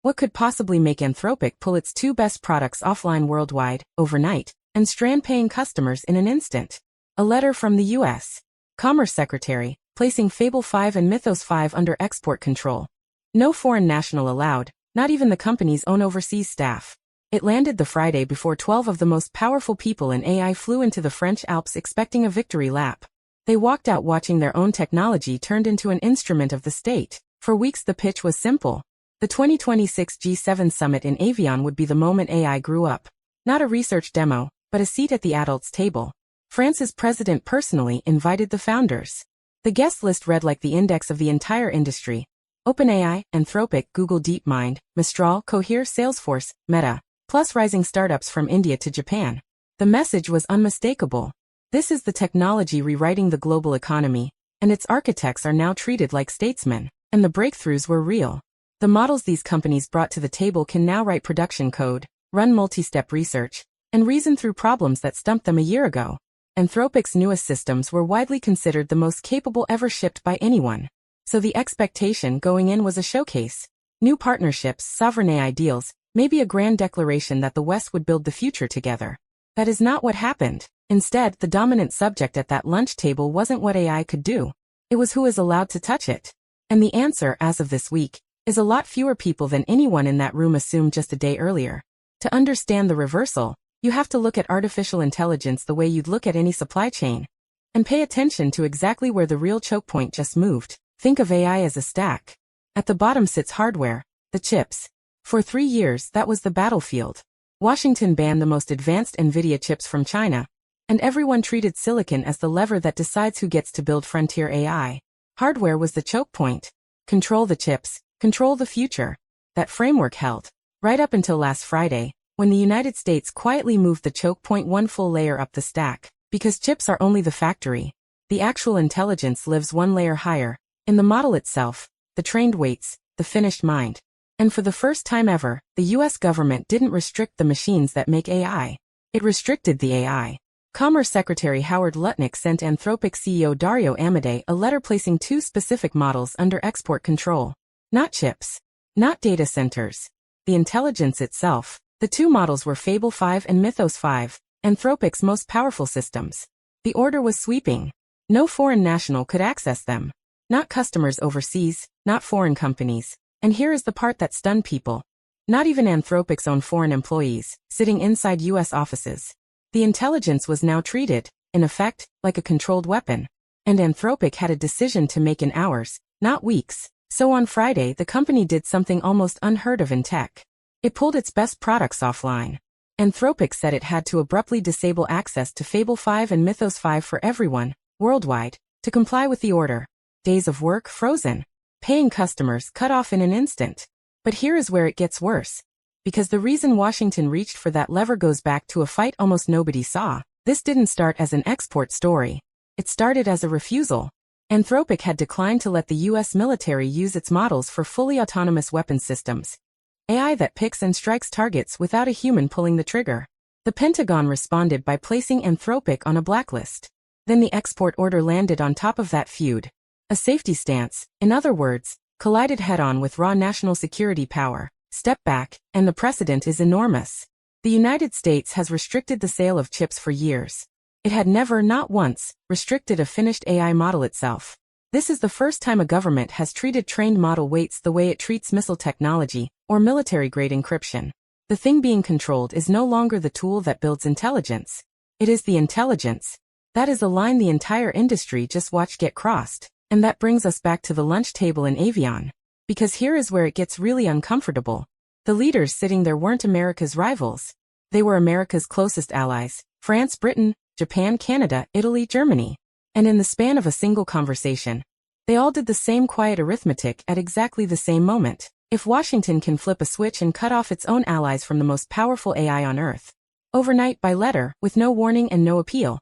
What could possibly make Anthropic pull its two best products offline worldwide, overnight, and strand paying customers in an instant? A letter from the U.S. Commerce Secretary, placing Fable 5 and Mythos 5 under export control. No foreign national allowed, not even the company's own overseas staff. It landed the Friday before 12 of the most powerful people in AI flew into the French Alps expecting a victory lap. They walked out watching their own technology turned into an instrument of the state. For weeks the pitch was simple. The 2026 G7 summit in Avion would be the moment AI grew up. Not a research demo, but a seat at the adults' table. France's president personally invited the founders. The guest list read like the index of the entire industry. OpenAI, Anthropic, Google DeepMind, Mistral, Cohere, Salesforce, Meta, plus rising startups from India to Japan. The message was unmistakable. This is the technology rewriting the global economy, and its architects are now treated like statesmen, and the breakthroughs were real. The models these companies brought to the table can now write production code, run multi-step research, and reason through problems that stumped them a year ago. Anthropic's newest systems were widely considered the most capable ever shipped by anyone. So the expectation going in was a showcase. New partnerships, sovereign AI deals, maybe a grand declaration that the West would build the future together. That is not what happened. Instead, the dominant subject at that lunch table wasn't what AI could do. It was who is allowed to touch it. And the answer, as of this week, is a lot fewer people than anyone in that room assumed just a day earlier. To understand the reversal, you have to look at artificial intelligence the way you'd look at any supply chain. And pay attention to exactly where the real choke point just moved. Think of AI as a stack. At the bottom sits hardware, the chips. For 3 years, that was the battlefield. Washington banned the most advanced NVIDIA chips from China, and everyone treated silicon as the lever that decides who gets to build frontier AI. Hardware was the choke point. Control the chips, control the future. That framework held. Right up until last Friday, when the United States quietly moved the choke point one full layer up the stack. Because chips are only the factory. The actual intelligence lives one layer higher, in the model itself, the trained weights, the finished mind. And for the first time ever, the US government didn't restrict the machines that make AI. It restricted the AI. Commerce Secretary Howard Lutnick sent Anthropic CEO Dario Amodei a letter placing two specific models under export control. Not chips. Not data centers. The intelligence itself. The two models were Fable 5 and Mythos 5, Anthropic's most powerful systems. The order was sweeping. No foreign national could access them. Not customers overseas, not foreign companies. And here is the part that stunned people. Not even Anthropic's own foreign employees, sitting inside US offices. The intelligence was now treated, in effect, like a controlled weapon. And Anthropic had a decision to make in hours, not weeks. So on Friday the company did something almost unheard of in tech. It pulled its best products offline. Anthropic said it had to abruptly disable access to Fable 5 and Mythos 5 for everyone, worldwide, to comply with the order. Days of work frozen. Paying customers cut off in an instant. But here is where it gets worse. Because the reason Washington reached for that lever goes back to a fight almost nobody saw. This didn't start as an export story. It started as a refusal. Anthropic had declined to let the US military use its models for fully autonomous weapons systems. AI that picks and strikes targets without a human pulling the trigger. The Pentagon responded by placing Anthropic on a blacklist. Then the export order landed on top of that feud. A safety stance, in other words, collided head-on with raw national security power. Step back, and the precedent is enormous. The United States has restricted the sale of chips for years. It had never, not once, restricted a finished AI model itself. This is the first time a government has treated trained model weights the way it treats missile technology, or military-grade encryption. The thing being controlled is no longer the tool that builds intelligence. It is the intelligence. That is a line the entire industry just watched get crossed. And that brings us back to the lunch table in Avion. Because here is where it gets really uncomfortable. The leaders sitting there weren't America's rivals. They were America's closest allies: France, Britain, Japan, Canada, Italy, Germany. And in the span of a single conversation, they all did the same quiet arithmetic at exactly the same moment. If Washington can flip a switch and cut off its own allies from the most powerful AI on Earth, overnight by letter, with no warning and no appeal,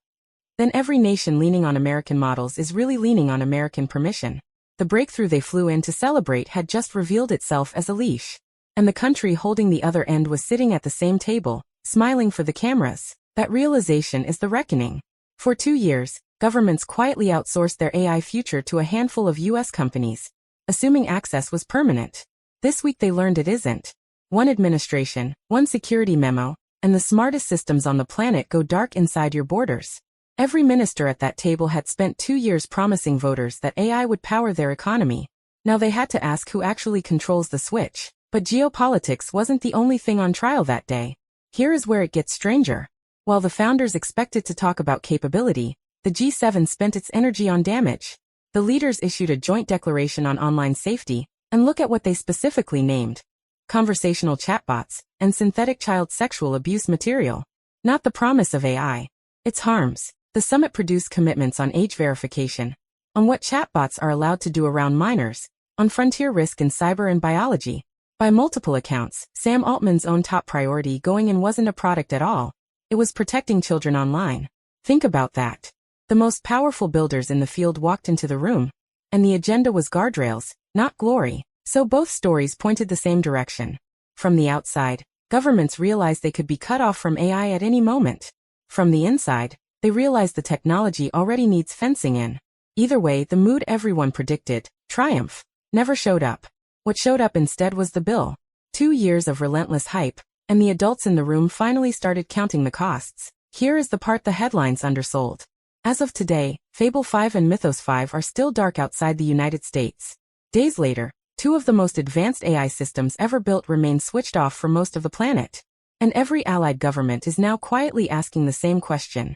then every nation leaning on American models is really leaning on American permission. The breakthrough they flew in to celebrate had just revealed itself as a leash. And the country holding the other end was sitting at the same table, smiling for the cameras. That realization is the reckoning. For 2 years, governments quietly outsourced their AI future to a handful of US companies, assuming access was permanent. This week they learned it isn't. One administration, one security memo, and the smartest systems on the planet go dark inside your borders. Every minister at that table had spent 2 years promising voters that AI would power their economy. Now they had to ask who actually controls the switch. But geopolitics wasn't the only thing on trial that day. Here is where it gets stranger. While the founders expected to talk about capability, the G7 spent its energy on damage. The leaders issued a joint declaration on online safety, and look at what they specifically named: conversational chatbots and synthetic child sexual abuse material. Not the promise of AI. Its harms. The summit produced commitments on age verification, on what chatbots are allowed to do around minors, on frontier risk in cyber and biology. By multiple accounts, Sam Altman's own top priority going in wasn't a product at all. It was protecting children online. Think about that. The most powerful builders in the field walked into the room, and the agenda was guardrails, not glory. So both stories pointed the same direction. From the outside, governments realized they could be cut off from AI at any moment. From the inside, they realized the technology already needs fencing in. Either way, the mood everyone predicted, triumph, never showed up. What showed up instead was the bill. 2 years of relentless hype, and the adults in the room finally started counting the costs. Here is the part the headlines undersold. As of today, Fable 5 and Mythos 5 are still dark outside the United States. Days later, 2 of the most advanced AI systems ever built remain switched off for most of the planet. And every allied government is now quietly asking the same question.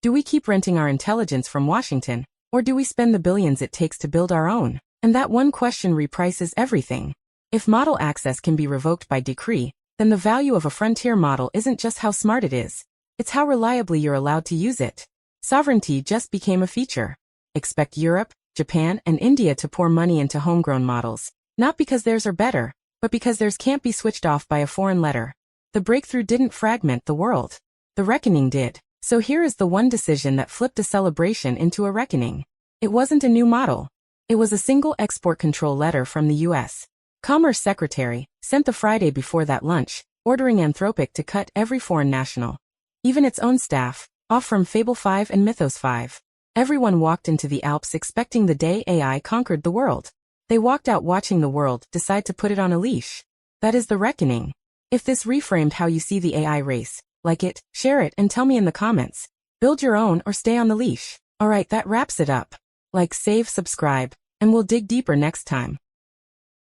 Do we keep renting our intelligence from Washington, or do we spend the billions it takes to build our own? And that one question reprices everything. If model access can be revoked by decree, then the value of a frontier model isn't just how smart it is. It's how reliably you're allowed to use it. Sovereignty just became a feature. Expect Europe, Japan, and India to pour money into homegrown models, not because theirs are better, but because theirs can't be switched off by a foreign letter. The breakthrough didn't fragment the world. The reckoning did. So here is the one decision that flipped a celebration into a reckoning. It wasn't a new model. It was a single export control letter from the U.S. Commerce Secretary, sent the Friday before that lunch, ordering Anthropic to cut every foreign national, even its own staff, off from Fable 5 and Mythos 5. Everyone walked into the Alps expecting the day AI conquered the world. They walked out watching the world decide to put it on a leash. That is the reckoning. If this reframed how you see the AI race, like it, share it, and tell me in the comments. Build your own or stay on the leash. Alright, that wraps it up. Like, save, subscribe, and we'll dig deeper next time.